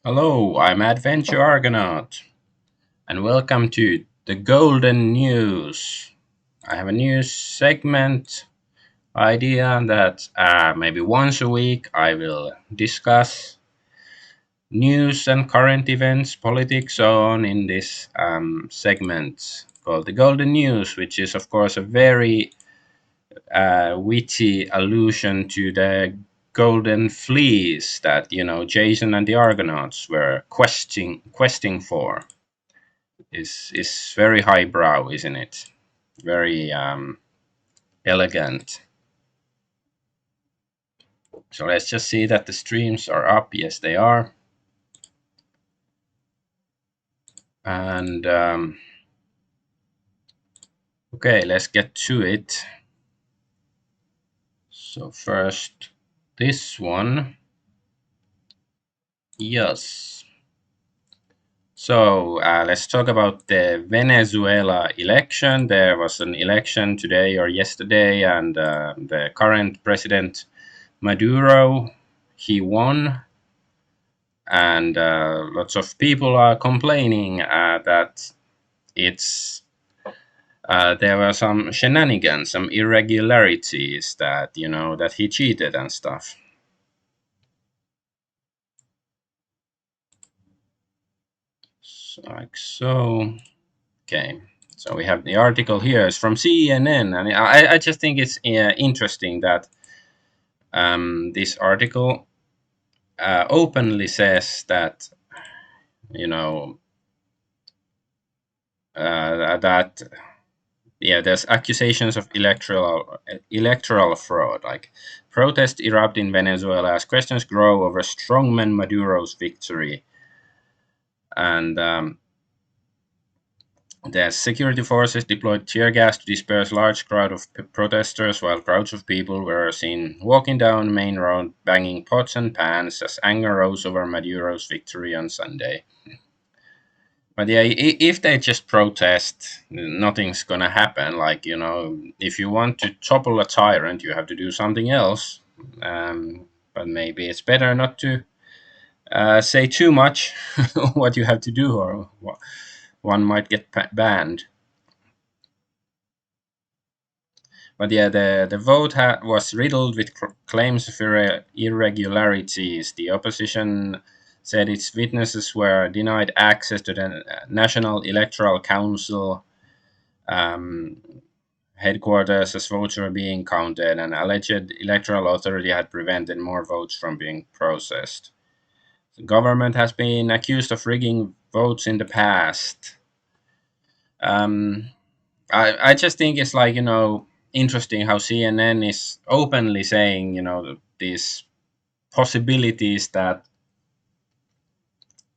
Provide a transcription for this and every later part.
Hello, I'm Adventure Argonaut, and welcome to the Golden News. I have a new segment idea that maybe once a week I will discuss news and current events, politics, so on in this segment called the Golden News, which is, of course, a very witty allusion to the golden fleece that Jason and the Argonauts were questing for. Is very highbrow, isn't it? Very elegant. So let's just see that the streams are up. Yes, they are. And okay, let's get to it. So first, this one. Yes. So let's talk about the Venezuela election. There was an election today or yesterday, and the current president Maduro, he won, and lots of people are complaining that it's there were some shenanigans, some irregularities that that he cheated and stuff. So, like so. Okay. So we have the article here. It's from CNN, and I just think it's interesting that this article openly says that you know that there's accusations of electoral fraud. Like protests erupt in Venezuela as questions grow over strongman Maduro's victory, and the security forces deployed tear gas to disperse large crowd of protesters, while crowds of people were seen walking down Main Road, banging pots and pans as anger rose over Maduro's victory on Sunday. But yeah, if they just protest, nothing's gonna happen. Like if you want to topple a tyrant, you have to do something else. But maybe it's better not to say too much what you have to do, or one might get banned. But yeah, the vote was riddled with claims of irregularities. The opposition said its witnesses were denied access to the National Electoral Council um, headquarters as votes were being counted, and alleged electoral authority had prevented more votes from being processed. The government has been accused of rigging votes in the past. Um, I just think it's like interesting how CNN is openly saying these possibilities that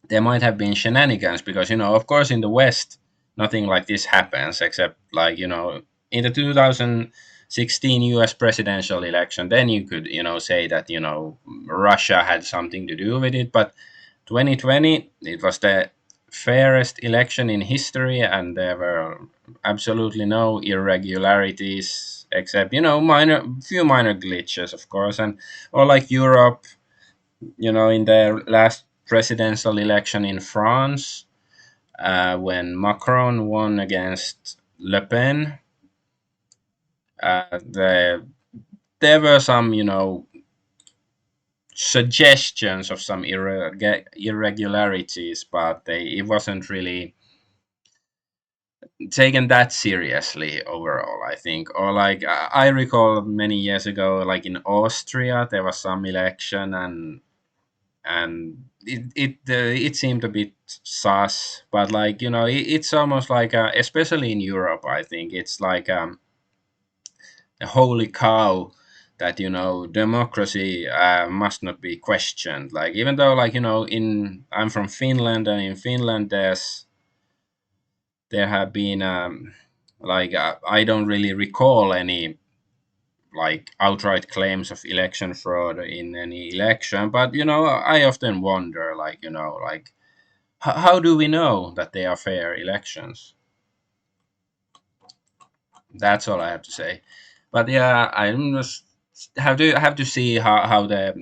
there might have been shenanigans, because of course in the West nothing like this happens, except like in the 2016 US presidential election. Then you could say that Russia had something to do with it. But 2020, it was the fairest election in history, and there were absolutely no irregularities, except minor few minor glitches, of course. And or like Europe, in the last presidential election in France, when Macron won against Le Pen, there were some suggestions of some irregularities, but it wasn't really taken that seriously overall, I think. Or like I recall many years ago, like in Austria, there was some election, and it seemed a bit sus. But like it's almost like especially in Europe, I think it's like a holy cow that democracy must not be questioned. Like even though like in I'm from Finland, and in Finland there have been like I don't really recall any like outright claims of election fraud in any election. But I often wonder, like like how do we know that they are fair elections? That's all I have to say. But yeah, I'm just have to see how the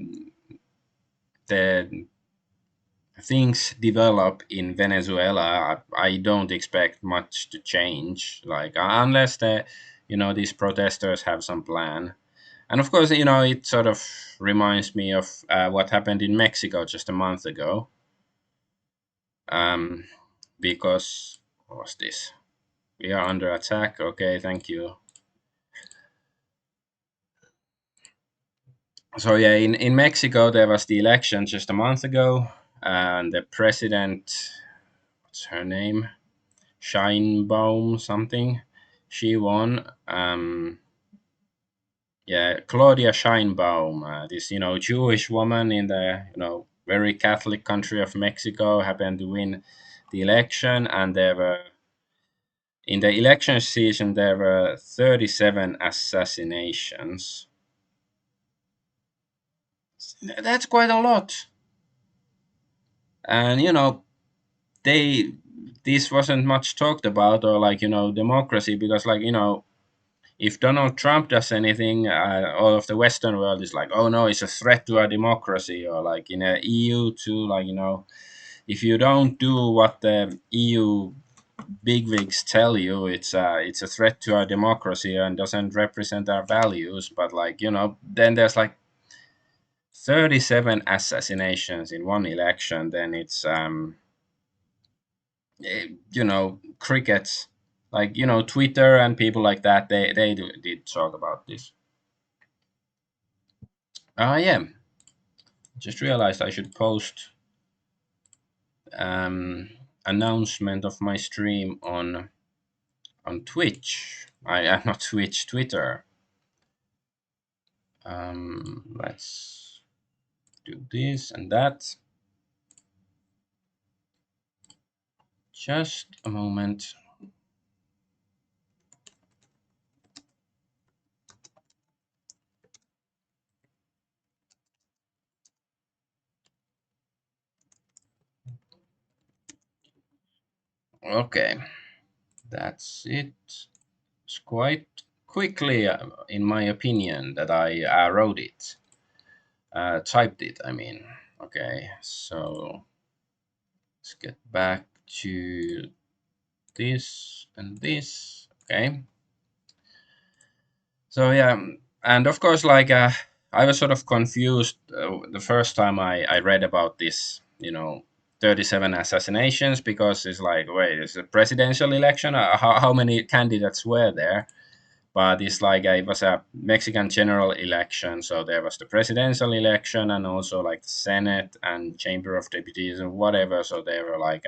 things develop in Venezuela, I don't expect much to change. Like unless these protesters have some plan. And of course, it sort of reminds me of what happened in Mexico just a month ago. Um, because what was this? We are under attack. Okay, thank you. So yeah, in Mexico there was the election just a month ago, and the president, what's her name? Scheinbaum something. She won. Yeah, Claudia Scheinbaum, this Jewish woman in the very Catholic country of Mexico, happened to win the election, and there were in the election season there were 37 assassinations. That's quite a lot, and they this wasn't much talked about, or like democracy, because like if Donald Trump does anything, all of the Western world is like, oh no, it's a threat to our democracy. Or like in the EU too, like if you don't do what the EU bigwigs tell you, it's a threat to our democracy and doesn't represent our values. But like then there's like 37 assassinations in one election. Then it's crickets. Like Twitter and people like that, did talk about this. Yeah, just realized I should post announcement of my stream on Twitch. I am not Twitch, Twitter. Let's do this and that. Just a moment. Okay, that's it. It's quite quickly, in my opinion, that I wrote it, typed it. I mean, okay. So let's get back to this and this. Okay. So yeah, and of course, like I was sort of confused the first time I read about this, 37 assassinations, because it's like, wait, it's a presidential election. How many candidates were there? But it's like it was a Mexican general election, so there was the presidential election and also like the Senate and Chamber of Deputies and whatever. So there were like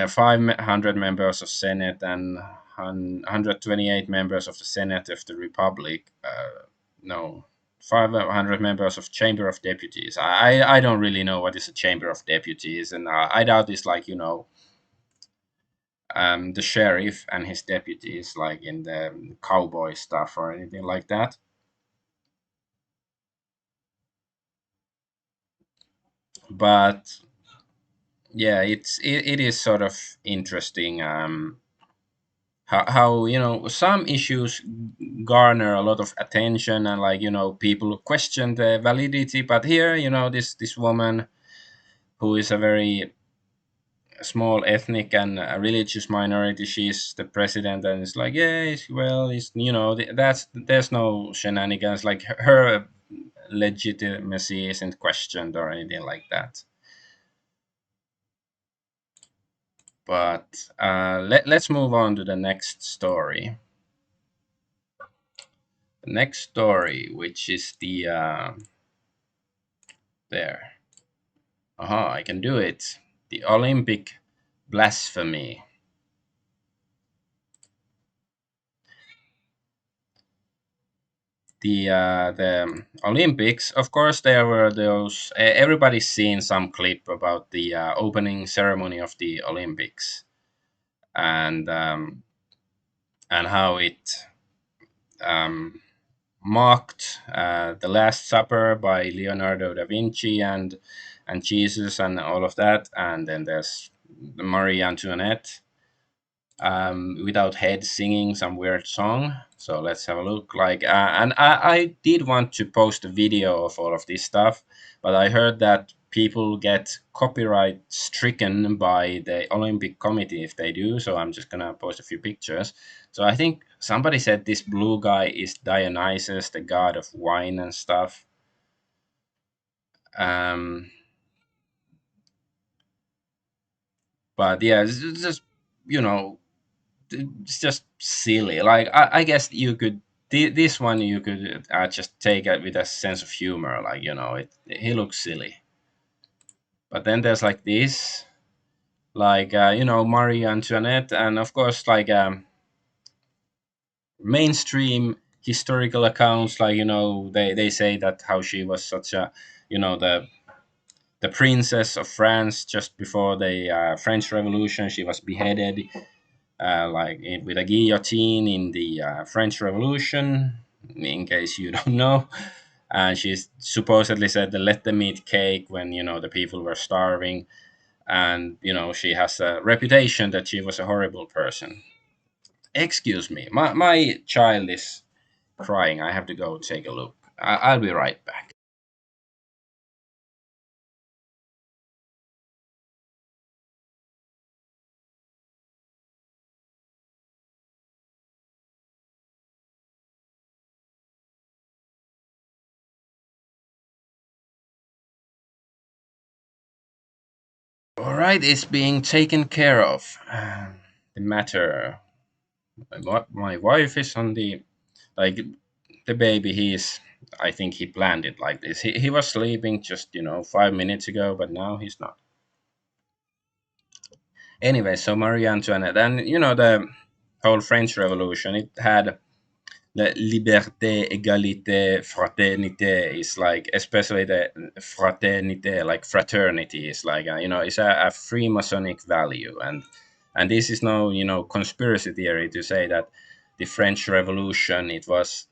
500 members of Senate and 128 members of the Senate of the Republic. No, 500 members of Chamber of Deputies. I don't really know what is a Chamber of Deputies, and I doubt it's like the sheriff and his deputies, like in the cowboy stuff or anything like that. But yeah, it is sort of interesting. How some issues garner a lot of attention, and like people question the validity, but here this woman who is a very small ethnic and a religious minority, she's the president, and it's like, yeah, well, it's that's there's no shenanigans, like her legitimacy isn't questioned or anything like that. But let's move on to the next story. The next story, which is the there. Aha, I can do it. The Olympic blasphemy. The Olympics, of course, there were those. Everybody's seen some clip about the opening ceremony of the Olympics, and how it um, mocked the Last Supper by Leonardo da Vinci and Jesus and all of that, and then there's Marie Antoinette without head singing some weird song. So let's have a look. Like, and I did want to post a video of all of this stuff, but I heard that people get copyright stricken by the Olympic Committee if they do. So I'm just gonna post a few pictures. So I think somebody said this blue guy is Dionysus, the god of wine and stuff. Um, but yeah, it's just, you know, it's just silly. Like I guess you could this one you could just take it with a sense of humor. Like, he looks silly. But then there's like this, like Marie Antoinette, and of course like mainstream historical accounts. Like, they say that how she was such a, the princess of France just before the French Revolution. She was beheaded with a guillotine in the French Revolution, in case you don't know. And she supposedly said to let them eat cake when, the people were starving. And, she has a reputation that she was a horrible person. Excuse me, my child is crying. I have to go take a look. I'll be right back. All right, it's being taken care of. The matter. My wife is on the, like, the baby. I think he planned it like this. He was sleeping just 5 minutes ago, but now he's not. Anyway, so Marie Antoinette, and the whole French Revolution. It had the liberté, égalité, fraternité is like, especially the fraternité, like fraternity, is like it's a Freemasonic value. And this is no conspiracy theory to say that the French Revolution, it was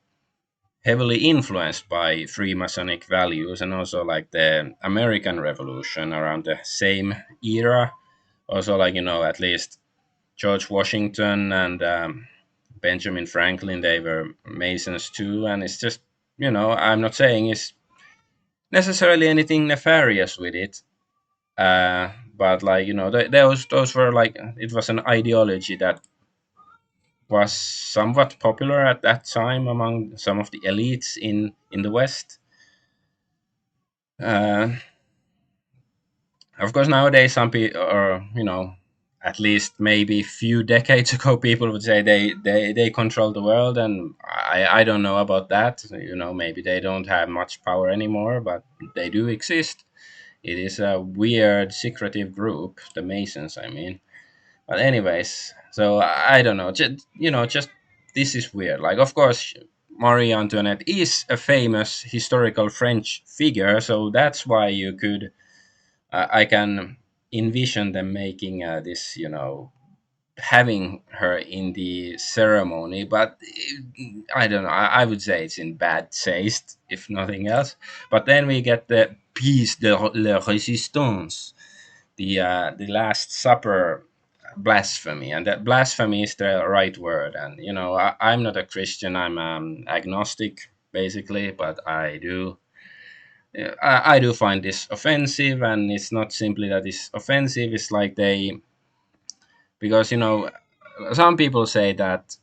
heavily influenced by Freemasonic values, and also like the American Revolution around the same era. Also, like at least George Washington and Benjamin Franklin, they were Masons too. And it's just, I'm not saying it's necessarily anything nefarious with it. But like, those were like, it was an ideology that was somewhat popular at that time among some of the elites in the West. Uh, Of course, nowadays some people, or at least maybe few decades ago, people would say they control the world, and I don't know about that. Maybe they don't have much power anymore, but they do exist. It is a weird, secretive group, the Masons, I mean. But anyways, so I don't know. Just this is weird. Like, of course, Marie Antoinette is a famous historical French figure, so that's why you could I can envision them making this, having her in the ceremony. But I don't know. I would say it's in bad taste, if nothing else. But then we get the piece de la résistance, the Last Supper blasphemy, and that blasphemy is the right word. And I'm not a Christian. I'm agnostic, basically, but I do, yeah, I do find this offensive. And it's not simply that it's offensive. It's like because some people say that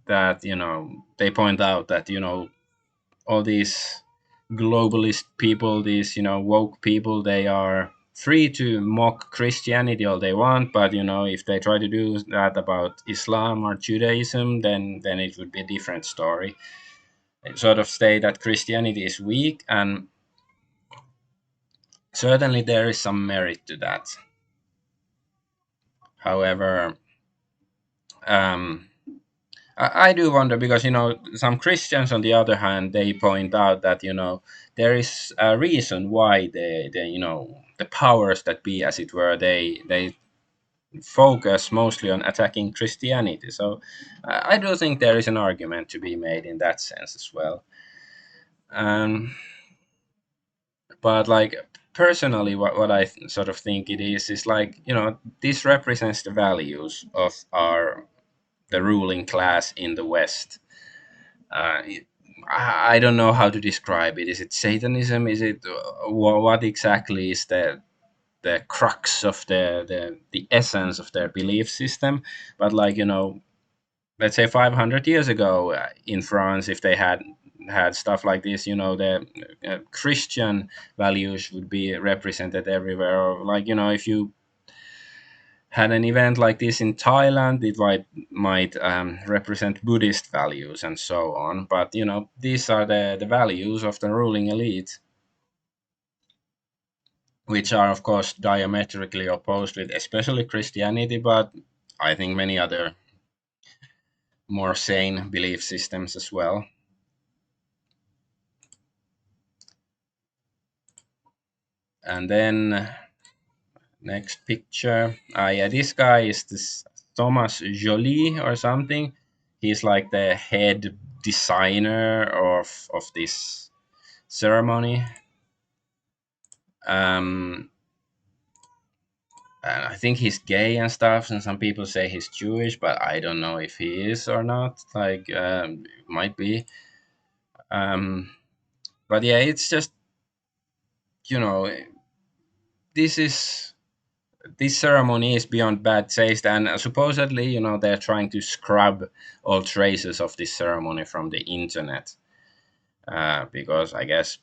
they point out that all these globalist people, these woke people, they are free to mock Christianity all they want, but if they try to do that about Islam or Judaism, then it would be a different story. They sort of say that Christianity is weak, and certainly there is some merit to that. However, um, I do wonder, because some Christians, on the other hand, they point out that there is a reason why the powers that be, as it were, they focus mostly on attacking Christianity. So I do think there is an argument to be made in that sense as well. Um, but like, personally, what I sort of think it is like, this represents the values of the ruling class in the West. uh, I don't know how to describe it. Is it Satanism? Is it what exactly is the crux of the essence of their belief system? But like, let's say 500 years ago, in France, if they had stuff like this, the Christian values would be represented everywhere. Or like, if you had an event like this in Thailand, it might represent Buddhist values and so on. But these are the values of the ruling elite, which are of course diametrically opposed with especially Christianity, but I think many other more sane belief systems as well. And then next picture, yeah, this guy is this Thomas Joly or something. He's like the head designer of this ceremony. Um, and I think he's gay and stuff, and some people say he's Jewish, but I don't know if he is or not. Like, might be. Um, but yeah, it's just you know, this is this ceremony is beyond bad taste, and supposedly, they're trying to scrub all traces of this ceremony from the internet, because I guess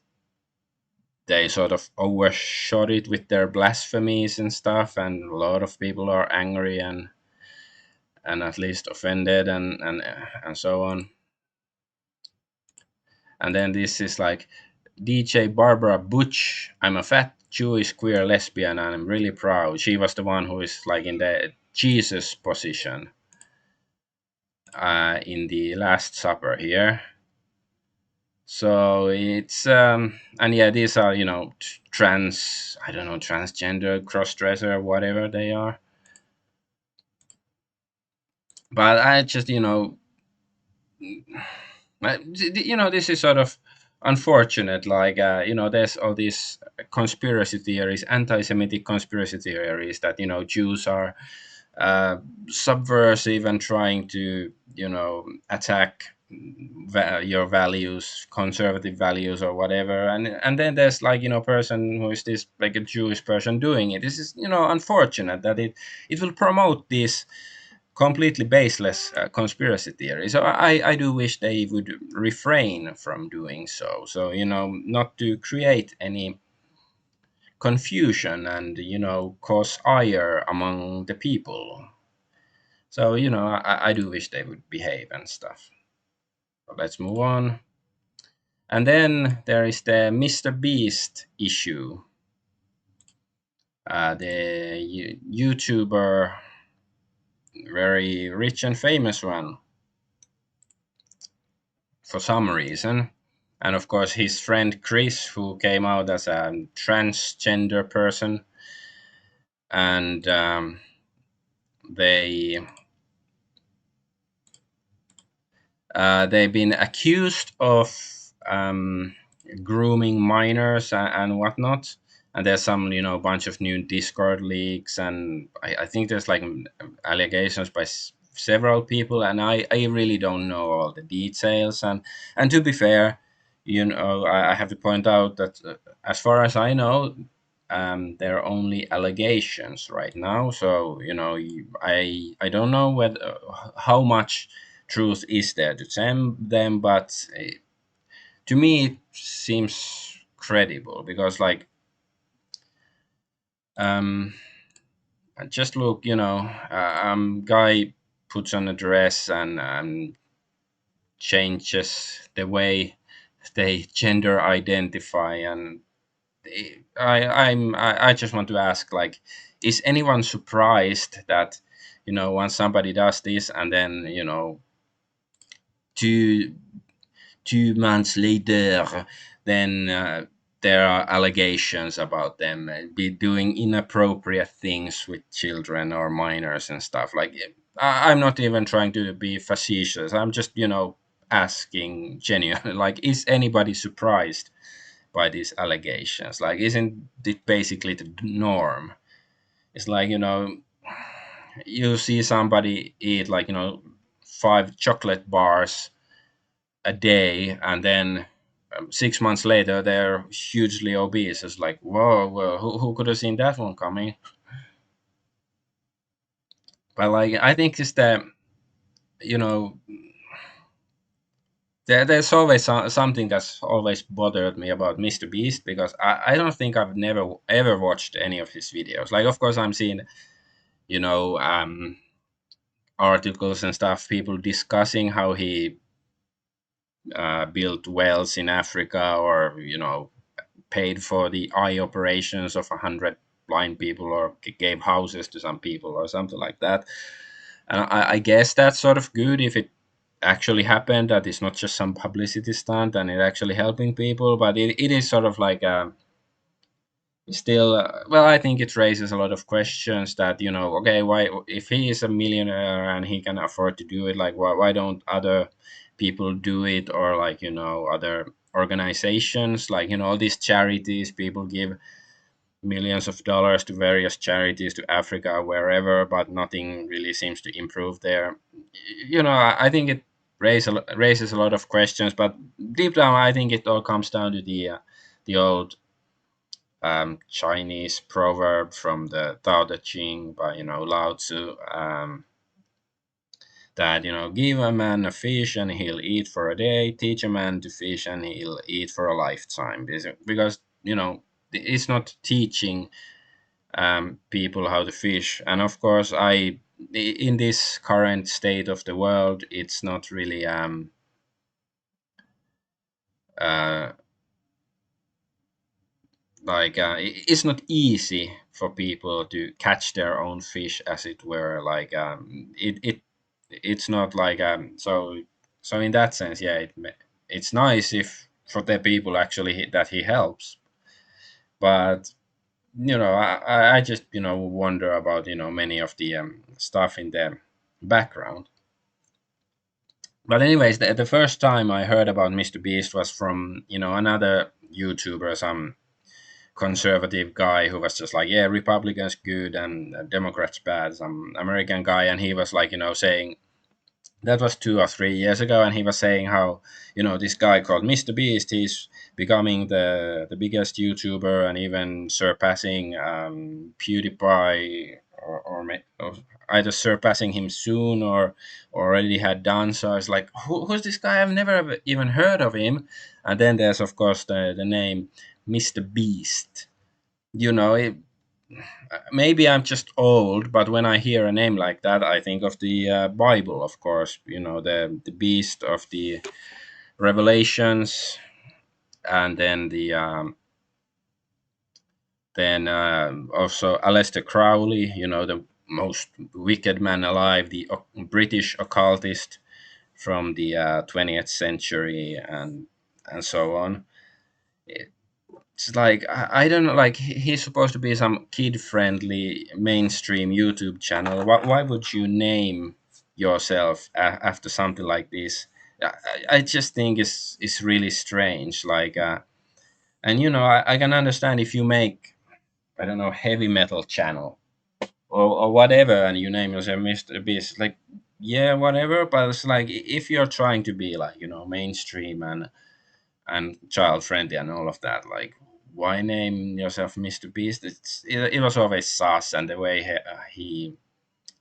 they sort of overshot it with their blasphemies and stuff, and a lot of people are angry and at least offended and so on. And then this is like DJ Barbara Butch. I'm a fat Jewish queer lesbian and I'm really proud. She was the one who is like in the Jesus position in the Last Supper here. So it's and yeah, these are trans, I don't know, transgender, cross dresser, whatever they are. But I just this is sort of unfortunate. Like, there's all these conspiracy theories, anti-Semitic conspiracy theories that Jews are subversive and trying to attack your values, conservative values or whatever. And then there's like person who is this like a Jewish person doing it. This is unfortunate that it will promote this completely baseless conspiracy theory. So I do wish they would refrain from doing so. So not to create any confusion and cause ire among the people. So I do wish they would behave and stuff. But let's move on. And then there is the Mr. Beast issue. The YouTuber, very rich and famous one, for some reason. And of course, his friend Chris, who came out as a transgender person, and they they've been accused of grooming minors and whatnot. And there's some bunch of new Discord leaks, and I think there's like allegations by several people, and I really don't know all the details. And to be fair, I have to point out that as far as I know, there are only allegations right now. So I don't know whether how much truth is there to them, but to me it seems credible because like um just look, guy puts on a dress and changes the way they gender identify, and I just want to ask, like, is anyone surprised that once somebody does this and then two 2 months later, then there are allegations about them be doing inappropriate things with children or minors and stuff. Like, I'm not even trying to be facetious. I'm just, asking genuine. Like, is anybody surprised by these allegations? Like, isn't it basically the norm? It's like, you see somebody eat like, 5 chocolate bars a day, and then 6 months later they're hugely obese. It's like, whoa, well, who could have seen that one coming? But like, I think it's the, you know, there's always something that's always bothered me about Mr. Beast, because I don't think I've never ever watched any of his videos. Like, of course, I'm seeing, you know, articles and stuff, people discussing how he built wells in Africa, or paid for the eye operations of 100 blind people, or gave houses to some people or something like that. And I guess that's sort of good if it actually happened, that it's not just some publicity stunt and it actually helping people. But it is sort of like still, well, I think it raises a lot of questions that, okay, why, if he is a millionaire and he can afford to do it, like, why don't other people do it? Or like, other organizations, like, all these charities, people give millions of dollars to various charities, to Africa, wherever, but nothing really seems to improve there. I think it raises a lot of questions, but deep down, I think it all comes down to the old Chinese proverb from the Tao Te Ching by Lao Tzu, that give a man a fish and he'll eat for a day, teach a man to fish and he'll eat for a lifetime. Because it's not teaching people how to fish. And of course, in this current state of the world, it's not really uh, like it's not easy for people to catch their own fish, as it were. Like it's not like so in that sense, yeah, it's nice if for the people actually that he helps. But I just wonder about many of the stuff in the background. But anyways, the first time I heard about Mr. Beast was from another YouTuber, some conservative guy who was just like, yeah, Republicans good and Democrats bad, some American guy. And he was like, saying, that was 2 or 3 years ago, and he was saying how this guy called Mr. Beast, he's becoming the biggest YouTuber, and even surpassing PewDiePie, or either surpassing him soon or already had done so. It's like, who's this guy? I've never even heard of him. And then there's of course the name Mr. Beast. It, maybe I'm just old, but when I hear a name like that, I think of the Bible, of course. The beast of the Revelations, and then also Aleister Crowley. The most wicked man alive, the British occultist from the 20th century, and so on. It's like, I don't know, like he's supposed to be some kid friendly mainstream YouTube channel. Why would you name yourself after something like this? I just think it's really strange. Like and I can understand if you make, I don't know, heavy metal channel, or whatever, and you name yourself Mr. Beast, like, yeah, whatever. But it's like, if you're trying to be like mainstream and child friendly and all of that, like, why name yourself Mr. Beast? It was always sus, and the way he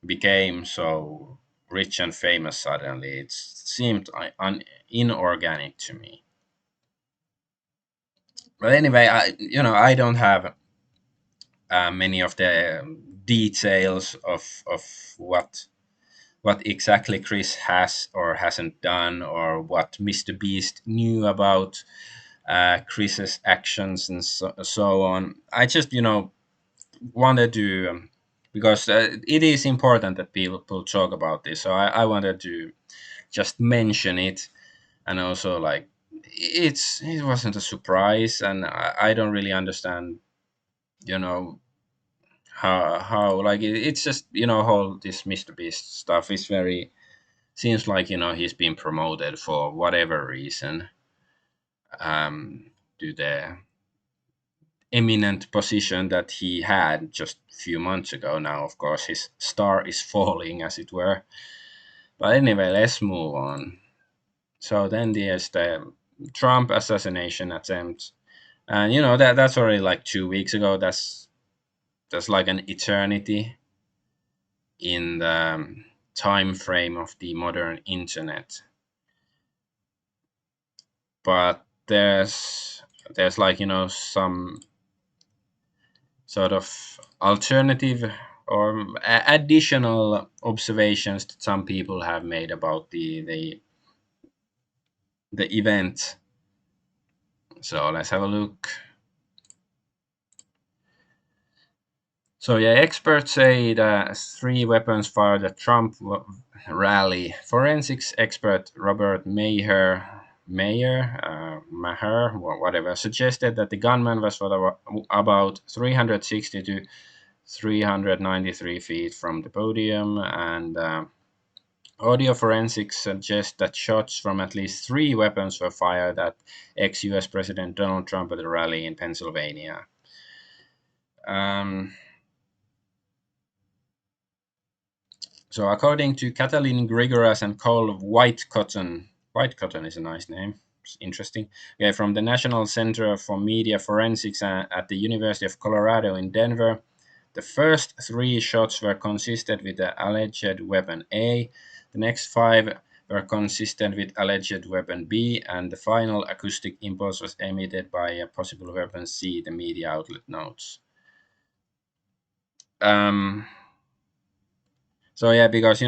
became so rich and famous suddenly, it seemed inorganic to me. But anyway, I don't have many of the details of what exactly Chris has or hasn't done, or what Mr. Beast knew about Chris's actions, and so on. I just, wanted to, because it is important that people talk about this. So I wanted to just mention it, and also, like, it wasn't a surprise, and I don't really understand, you know, how like it's just, whole this Mr. Beast stuff is very, seems like he's been promoted for whatever reason, to the eminent position that he had just a few months ago. Now, of course, his star is falling, as it were. But anyway, let's move on. So then there's the Trump assassination attempt, and that's already like 2 weeks ago. That's like an eternity in the time frame of the modern internet. But there's like some sort of alternative or additional observations that some people have made about the event. So let's have a look. So yeah, experts say that three weapons fired at Trump rally. Forensics expert Robert Maher, whatever, suggested that the gunman was about 360 to 393 feet from the podium, and audio forensics suggests that shots from at least three weapons were fired at ex-US President Donald Trump at a rally in Pennsylvania. Um, So, according to Katalin Grigoras and Cole White Cotton is a nice name. It's interesting. Okay, from the National Center for Media Forensics at the University of Colorado in Denver, the first three shots were consistent with the alleged weapon A. The next five were consistent with alleged weapon B, and the final acoustic impulse was emitted by a possible weapon C, the media outlet notes. Um, so yeah, because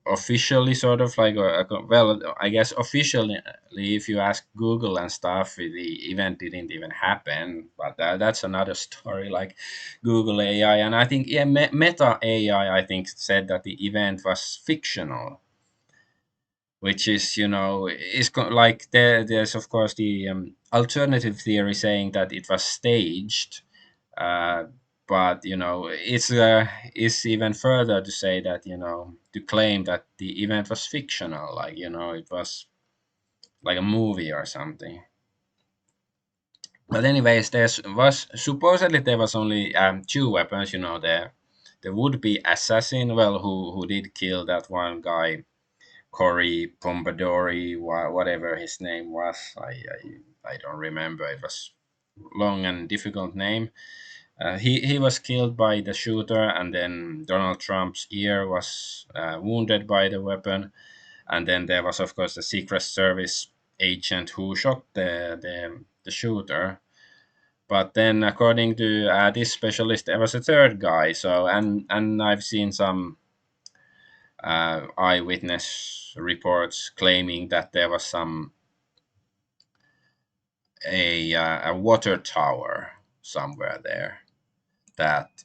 officially sort of like well, I guess officially, if you ask Google and stuff, the event didn't even happen, but that's another story. Like Google AI, and I think, yeah, Meta AI, I think, said that the event was fictional, which is like there's of course the alternative theory saying that it was staged. uh, but it's even further to say that to claim that the event was fictional, like it was like a movie or something. But anyways, there was only two weapons. The would-be assassin, well, who did kill that one guy, Cory Pombadori, whatever his name was. I don't remember. It was long and difficult name. He was killed by the shooter, and then Donald Trump's ear was wounded by the weapon, and then there was, of course, the Secret Service agent who shot the shooter. But then, according to this specialist, there was a third guy. So, and I've seen some eyewitness reports claiming that there was a water tower somewhere there, that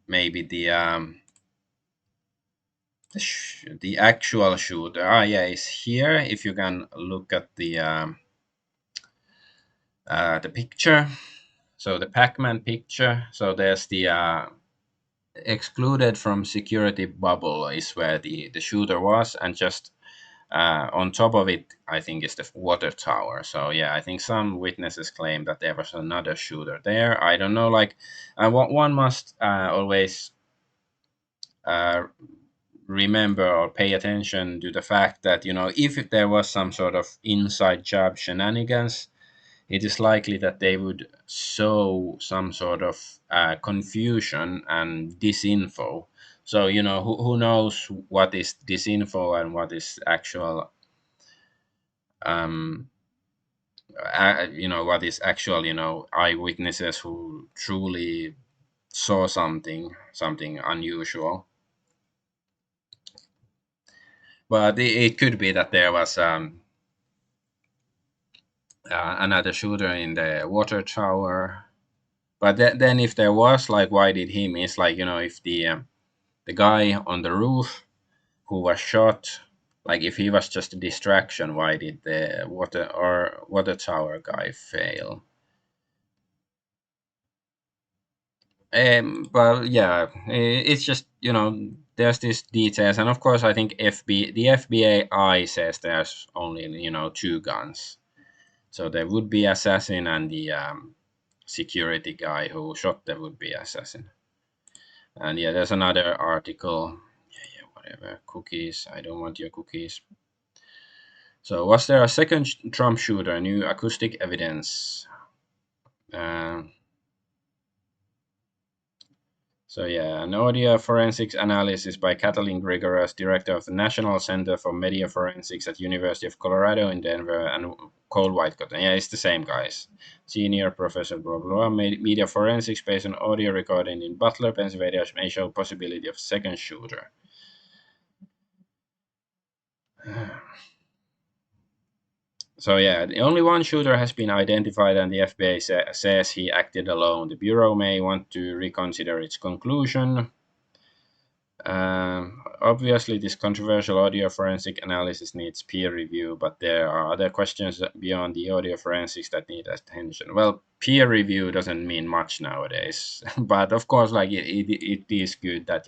maybe the actual shooter, yeah, is here. If you can look at the picture, so the Pac-Man picture, so there's the excluded from security bubble is where the shooter was, and just on top of it, I think, is the water tower. So yeah, I think some witnesses claim that there was another shooter there. I don't know, like one must always uh, remember or pay attention to the fact that if there was some sort of inside job shenanigans, it is likely that they would sow some sort of confusion and disinfo. So who knows what is disinfo and what is actual, um what is actual, eyewitnesses who truly saw something unusual. But it could be that there was another shooter in the water tower. But then, if there was, like, why did he miss? Like, if the guy on the roof who was shot, like, if he was just a distraction, why did the water tower guy fail? But yeah, it's just there's these details, and of course, I think the FBI says there's only two guns. So there would be assassin and the security guy who shot the would be assassin. And yeah, there's another article. Yeah, whatever. Cookies. I don't want your cookies. So, was there a second Trump shooter? New acoustic evidence. Uh, so, yeah, an audio forensics analysis by Kathleen Grigoras, director of the National Center for Media Forensics at University of Colorado in Denver, and Cole Whitecott. Yeah, it's the same guys. Senior professor, blah, blah, blah. Media forensics based on audio recording in Butler, Pennsylvania, may show possibility of second shooter. So yeah, only one shooter has been identified, and the FBI says he acted alone. The bureau may want to reconsider its conclusion. Obviously, this controversial audio forensic analysis needs peer review, but there are other questions beyond the audio forensics that need attention. Well, peer review doesn't mean much nowadays, but of course, like it is good that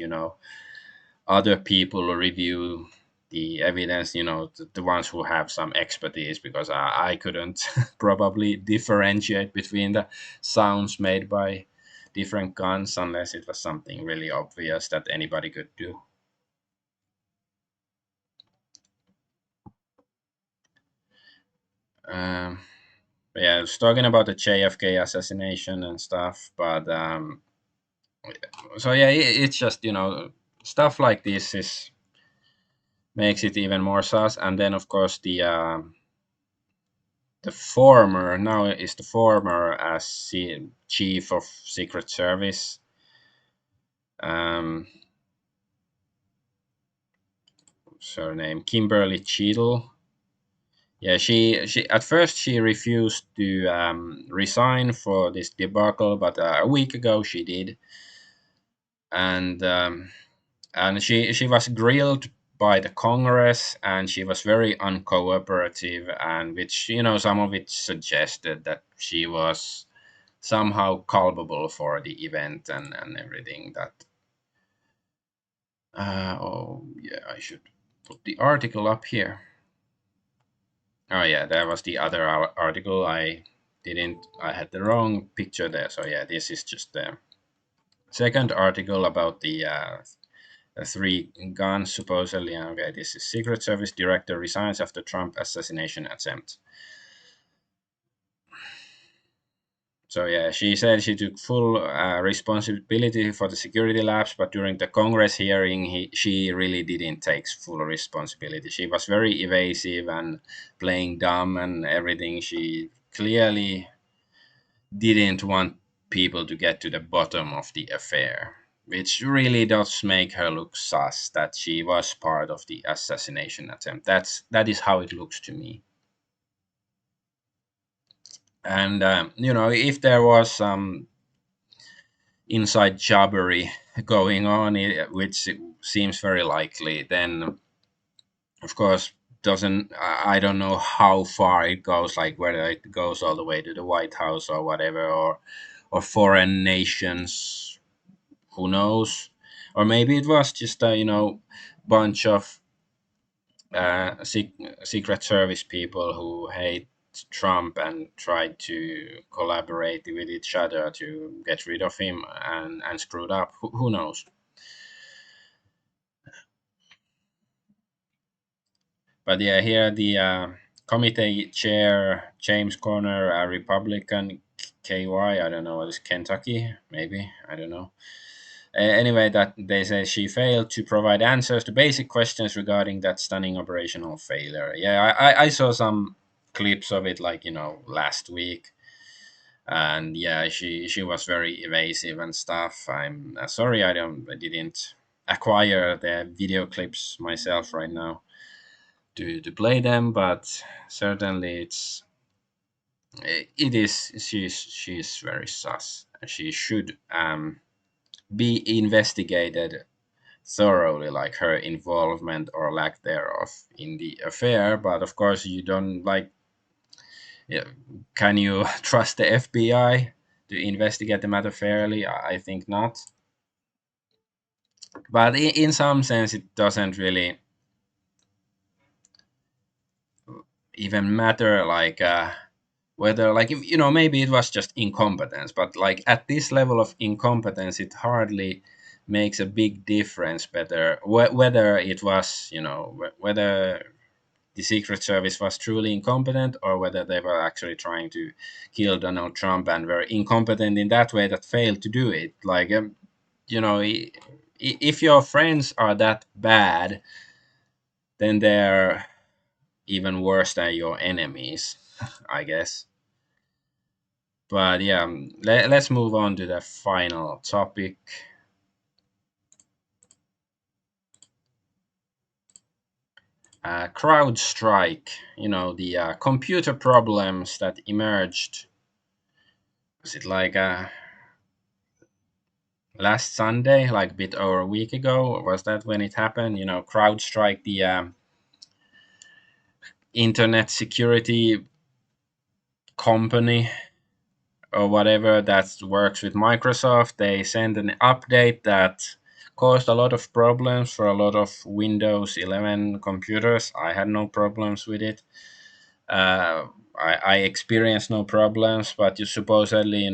other people review the evidence, the ones who have some expertise, because I couldn't probably differentiate between the sounds made by different guns unless it was something really obvious that anybody could do. Um, yeah, I was talking about the JFK assassination and stuff, but so yeah, it's just stuff like this is makes it even more sus. And then of course the former now is the former as chief of Secret Service. Um, Surname Kimberly Cheadle. Yeah, she at first she refused to resign for this debacle, but a week ago she did, and she was grilled by the Congress, and she was very uncooperative, and which some of it suggested that she was somehow culpable for the event and everything that. Oh yeah, I should put the article up here. Oh yeah, that was the other article. I had the wrong picture there. So yeah, this is just the second article about the three guns supposedly. Okay, this is Secret Service director resigns after Trump assassination attempt. So yeah, she said she took full responsibility for the security lapse, but during the Congress hearing, she really didn't take full responsibility. She was very evasive and playing dumb and everything. She clearly didn't want people to get to the bottom of the affair, which really does make her look sus that she was part of the assassination attempt. That is how it looks to me. And if there was some inside jobbery going on, which seems very likely, then of course doesn't I don't know how far it goes, like whether it goes all the way to the White House or whatever, or foreign nations, who knows, or maybe it was just a bunch of Secret Service people who hate Trump and tried to collaborate with each other to get rid of him and screwed up. Who knows? But yeah, here the committee chair, James Corner, a Republican, KY, I don't know what is Kentucky, maybe, I don't know. Anyway, that they say she failed to provide answers to basic questions regarding that stunning operational failure. Yeah, I saw some clips of it, like last week, and yeah, she was very evasive and stuff. I'm sorry, I didn't acquire the video clips myself right now to play them, but certainly it is she's very sus. She should be investigated thoroughly, like her involvement or lack thereof in the affair. But of course, you don't like. Yeah, can you trust the FBI to investigate the matter fairly? I think not. But in some sense, it doesn't really even matter. Like whether, like, if, maybe it was just incompetence, but like at this level of incompetence, it hardly makes a big difference. Better whether it was, whether the Secret Service was truly incompetent or whether they were actually trying to kill Donald Trump and were incompetent in that way that failed to do it. Like, you know, if your friends are that bad, then they're even worse than your enemies, I guess. But yeah, let's move on to the final topic. Crowdstrike, the computer problems that emerged. Was it like last Sunday, like a bit over a week ago? Was that when it happened? Crowdstrike, the internet security company or whatever that works with Microsoft, they sent an update that caused a lot of problems for a lot of Windows 11 computers. I had no problems with it. I experienced no problems, but you supposedly,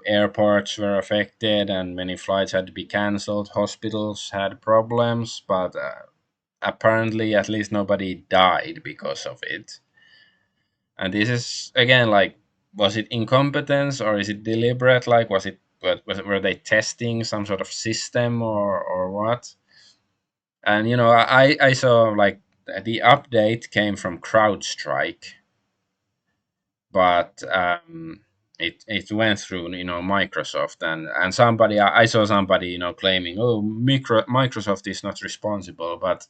airports were affected and many flights had to be cancelled. Hospitals had problems, but apparently, at least nobody died because of it. And this is again like, was it incompetence or is it deliberate? Like, were they testing some sort of system or what? And I saw like the update came from Crowdstrike, but it went through Microsoft, and somebody, I saw somebody claiming, oh, Microsoft is not responsible, but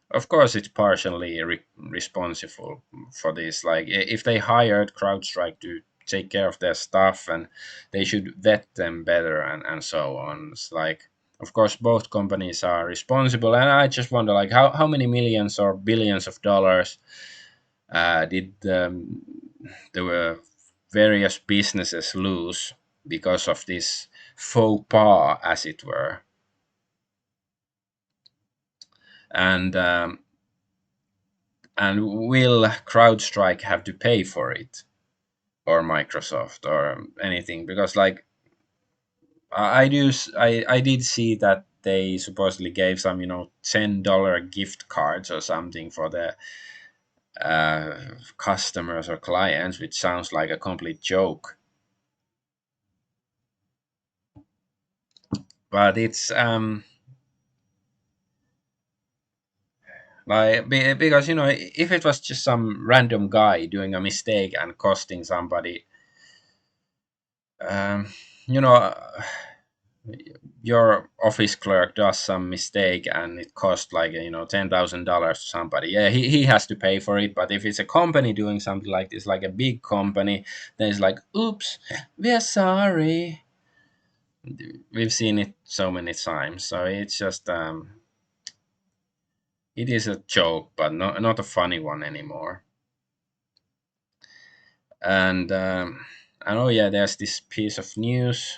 of course it's partially responsible for this. Like, if they hired CrowdStrike to take care of their stuff, and they should vet them better, and so on. It's like, of course both companies are responsible, and I just wonder, like, how many millions or billions of dollars did the various businesses lose because of this faux pas, as it were. And um, and will CrowdStrike have to pay for it, or Microsoft, or anything? Because, like, I did see that they supposedly gave some $10 gift cards or something for the customers or clients, which sounds like a complete joke. But it's like, because if it was just some random guy doing a mistake and costing somebody, um, you know your office clerk does some mistake and it costs like $10,000 to somebody, yeah, he has to pay for it. But if it's a company doing something like this, like a big company, then it's like, oops, we're sorry. We've seen it so many times, so it's just it is a joke, but not a funny one anymore. And I know, yeah, there's this piece of news.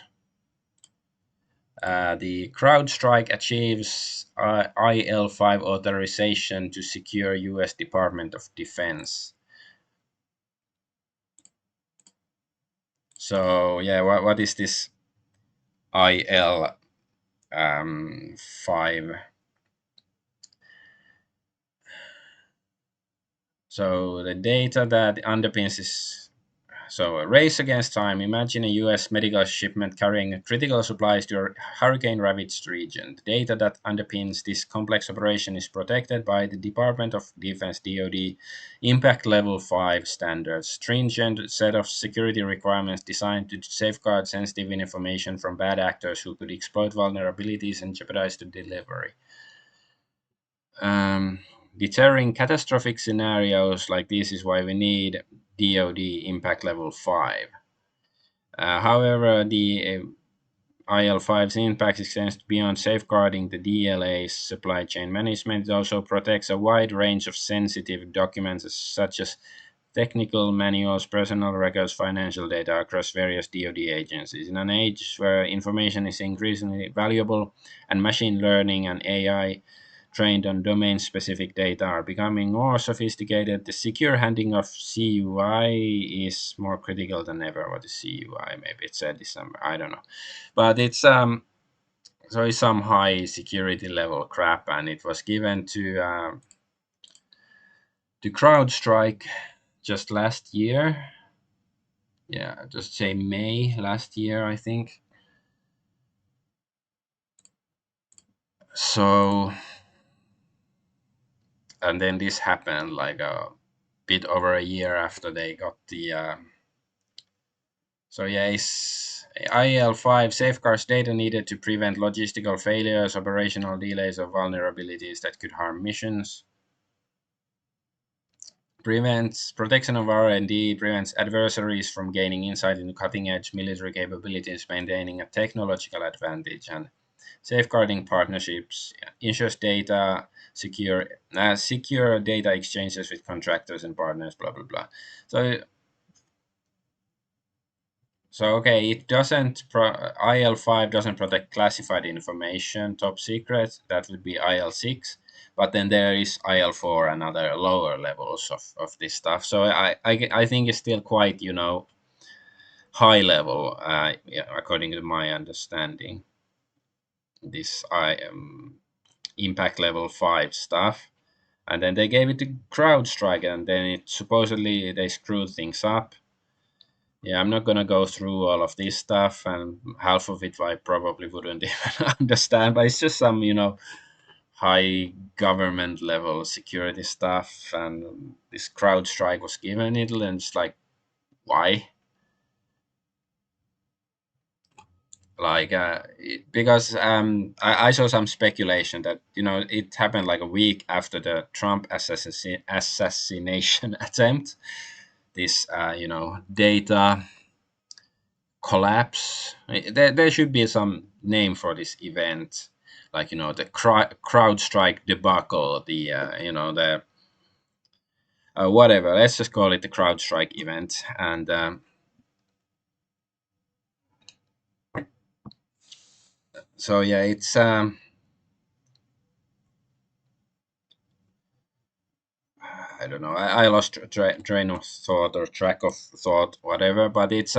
The CrowdStrike achieves IL-5 authorization to secure U.S. Department of Defense. So yeah, what is this IL 5? So the data that underpins this. So, a race against time. Imagine a US medical shipment carrying critical supplies to a hurricane ravaged region. The data that underpins this complex operation is protected by the Department of Defense (DoD) Impact Level 5 standards, stringent set of security requirements designed to safeguard sensitive information from bad actors who could exploit vulnerabilities and jeopardize the delivery. Um, Deterring catastrophic scenarios like this is why we need DoD Impact Level 5. However, the IL-5's impact extends beyond safeguarding the DLA's supply chain management. It also protects a wide range of sensitive documents such as technical manuals, personal records, financial data across various DoD agencies. In an age where information is increasingly valuable and machine learning and AI trained on domain specific data are becoming more sophisticated, the secure handling of CUI is more critical than ever. What is CUI? Maybe it said this somewhere. I don't know. But it's some high security level crap, and it was given to Crowdstrike just last year. Yeah, just say May last year, I think. So, and then this happened like a bit over a year after they got the. So yeah, it's IL-5 safeguards data needed to prevent logistical failures, operational delays, or vulnerabilities that could harm missions. Prevents protection of R&D, prevents adversaries from gaining insight into cutting-edge military capabilities, maintaining a technological advantage, and safeguarding partnerships, ensures data secure data exchanges with contractors and partners. Blah blah blah. So okay, it doesn't. IL-5 doesn't protect classified information, top secret. That would be IL-6. But then there is IL-4 and other lower levels of this stuff. So I think it's still quite high level, yeah, according to my understanding. This impact level 5 stuff, and then they gave it to Crowdstrike, and then it supposedly they screwed things up. Yeah, I'm not gonna go through all of this stuff, and half of it I probably wouldn't even understand. But it's just some, high government level security stuff, and this CrowdStrike was given it, and it's like, why? Like, because I saw some speculation that it happened like a week after the Trump assassination attempt. This data collapse. There should be some name for this event, like the CrowdStrike debacle, the the whatever. Let's just call it the CrowdStrike event. And so yeah, it's I don't know. I lost train of thought or track of thought, whatever. But it's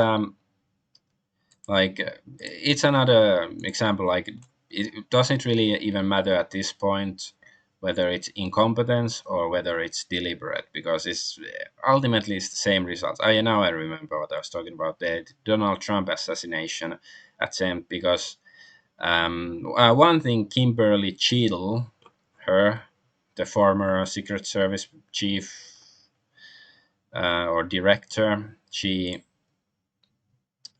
like it's another example. Like it doesn't really even matter at this point whether it's incompetence or whether it's deliberate, because it's ultimately it's the same results. I remember what I was talking about, the Donald Trump assassination attempt, because one thing, Kimberly Cheadle, her, the former Secret Service chief or director, she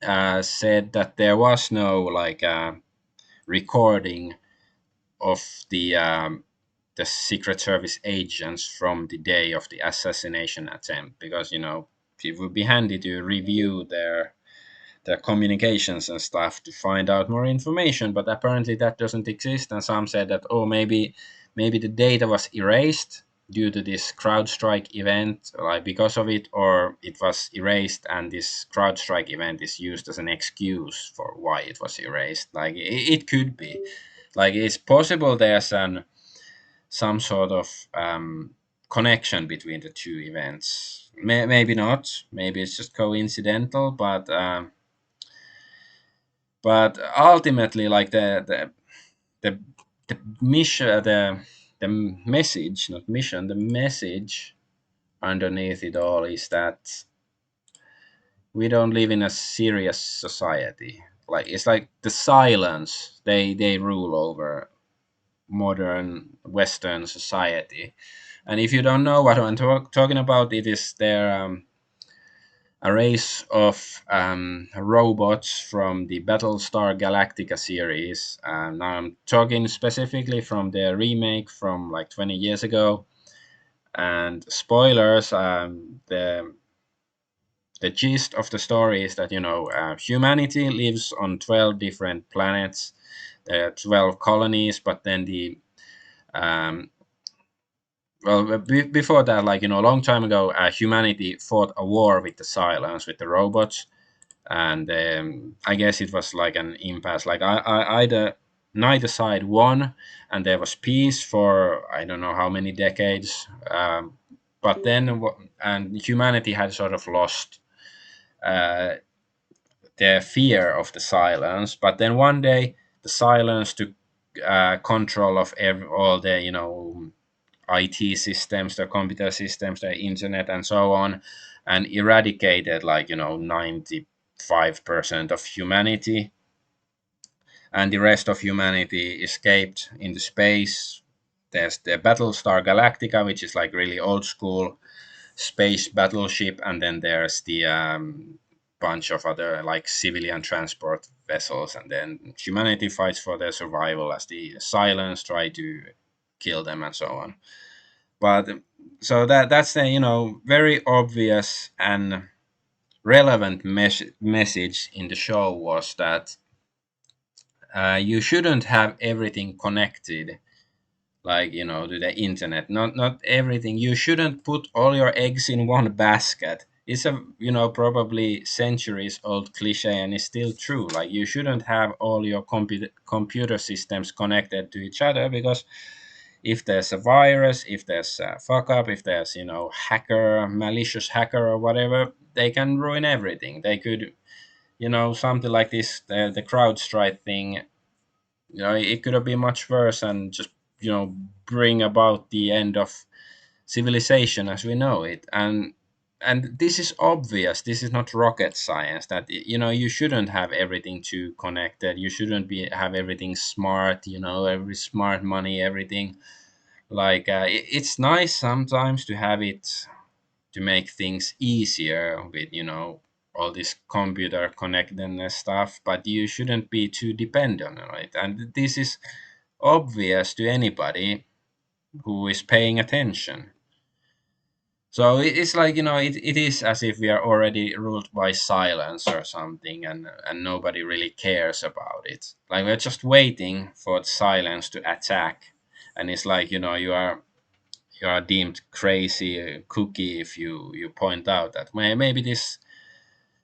said that there was no like recording of the Secret Service agents from the day of the assassination attempt, because it would be handy to review their communications and stuff to find out more information. But apparently that doesn't exist, and some said that, oh, maybe the data was erased due to this CrowdStrike event, like because of it, or it was erased and this CrowdStrike event is used as an excuse for why it was erased. Like it could be, like it's possible there's some sort of connection between the two events. Maybe not. Maybe it's just coincidental, but ultimately, like the the mission, the message, not mission, the message underneath it all is that we don't live in a serious society. Like it's like the silence they rule over modern Western society. And if you don't know what I'm talking about, it is their a race of robots from the Battlestar Galactica series. Now I'm talking specifically from the remake from like 20 years ago. And spoilers, the gist of the story is that humanity lives on 12 different planets. There are 12 colonies, but then the um, well, before that, like a long time ago, humanity fought a war with the Cylons, with the robots, and I guess it was like an impasse. Like either neither side won, and there was peace for I don't know how many decades. But then, and humanity had sort of lost uh, their fear of the Cylons. But then one day, the Cylons took control of all the IT systems, their computer systems, their internet, and so on, and eradicated 95% of humanity, and the rest of humanity escaped into space. There's the Battlestar Galactica, which is like really old school space battleship, and then there's the bunch of other like civilian transport vessels, and then humanity fights for their survival as the Silence try to kill them and so on. But so that's the very obvious and relevant message in the show was that you shouldn't have everything connected like to the internet. Not everything. You shouldn't put all your eggs in one basket. It's a probably centuries old cliche, and it's still true. Like you shouldn't have all your computer systems connected to each other, because if there's a virus, if there's a fuck up, if there's hacker, malicious hacker or whatever, they can ruin everything. They could something like this, the Crowdstrike thing. It could have been much worse and just bring about the end of civilization as we know it. And this is obvious. This is not rocket science. That you shouldn't have everything too connected. You shouldn't be have everything smart. Every smart money, everything. Like it's nice sometimes to have it to make things easier with all this computer connectedness stuff, but you shouldn't be too dependent on it. And this is obvious to anybody who is paying attention. So it's like it is as if we are already ruled by silence or something, and nobody really cares about it. Like we're just waiting for the silence to attack, and it's like you are deemed crazy cookie if you point out that maybe this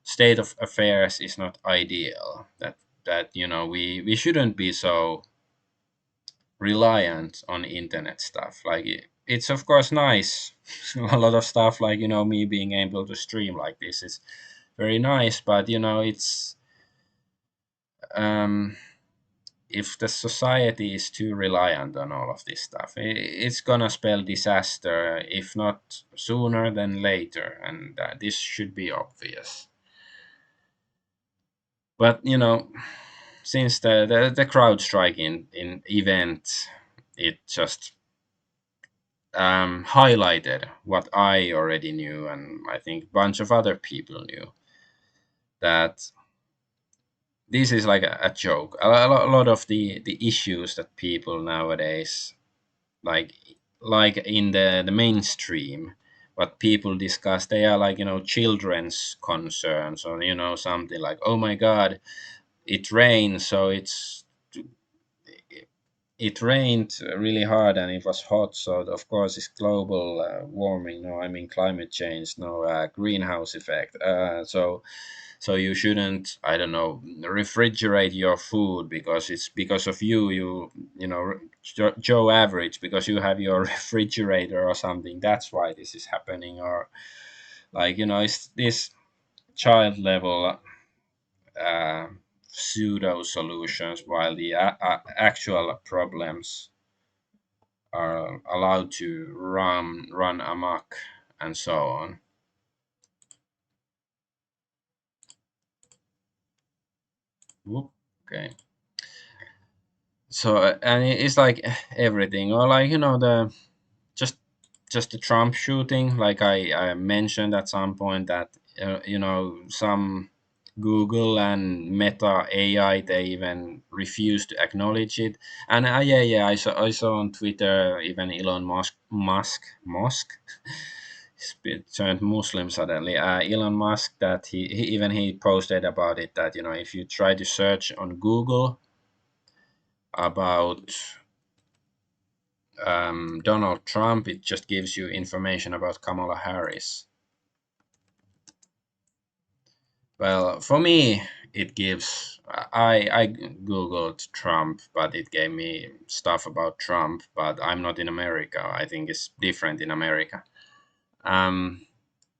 state of affairs is not ideal. That we shouldn't be so reliant on internet stuff. Like it's of course nice. A lot of stuff like me being able to stream like this is very nice, but it's um if the society is too reliant on all of this stuff, it's gonna spell disaster, if not sooner than later, and this should be obvious. But since the crowd striking in event, it just highlighted what I already knew, and I think a bunch of other people knew, that this is like a joke. A lot of the issues that people nowadays like like in the mainstream, what people discuss, they are like children's concerns, or something like, oh my god, it rains, so it rained really hard and it was hot, so of course it's global warming, no, I mean climate change, no, greenhouse effect, so you shouldn't, I don't know, refrigerate your food because it's because of you know Joe Average, because you have your refrigerator or something, that's why this is happening. Or like it's this child level uh, pseudo solutions, while the actual problems are allowed to run amok and so on. Whoop. Okay. So and it's like everything, or like the just just the Trump shooting, like I mentioned at some point that some Google and Meta AI, they even refuse to acknowledge it. And yeah, I saw on Twitter, even Elon Musk turned Muslim suddenly. Elon Musk, that he posted about it, that if you try to search on Google about Donald Trump, it just gives you information about Kamala Harris. Well, for me, it gives. I googled Trump, but it gave me stuff about Trump. But I'm not in America. I think it's different in America. Um,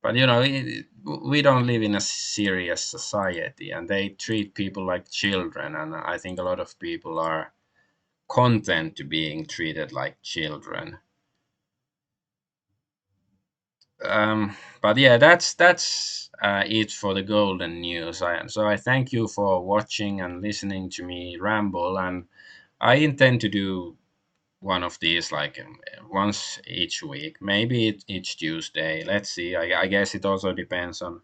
but we don't live in a serious society, and they treat people like children. And I think a lot of people are content to being treated like children. But yeah, that's it for the golden news. I thank you for watching and listening to me ramble, and I intend to do one of these like once each week, maybe each Tuesday. Let's see. I guess it also depends on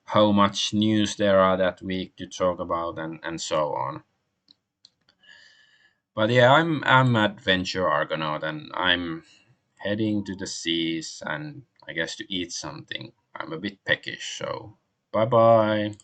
how much news there are that week to talk about and so on. But yeah, I'm Adventure Argonaut, and I'm heading to the seas and I guess to eat something. I'm a bit peckish, so bye bye.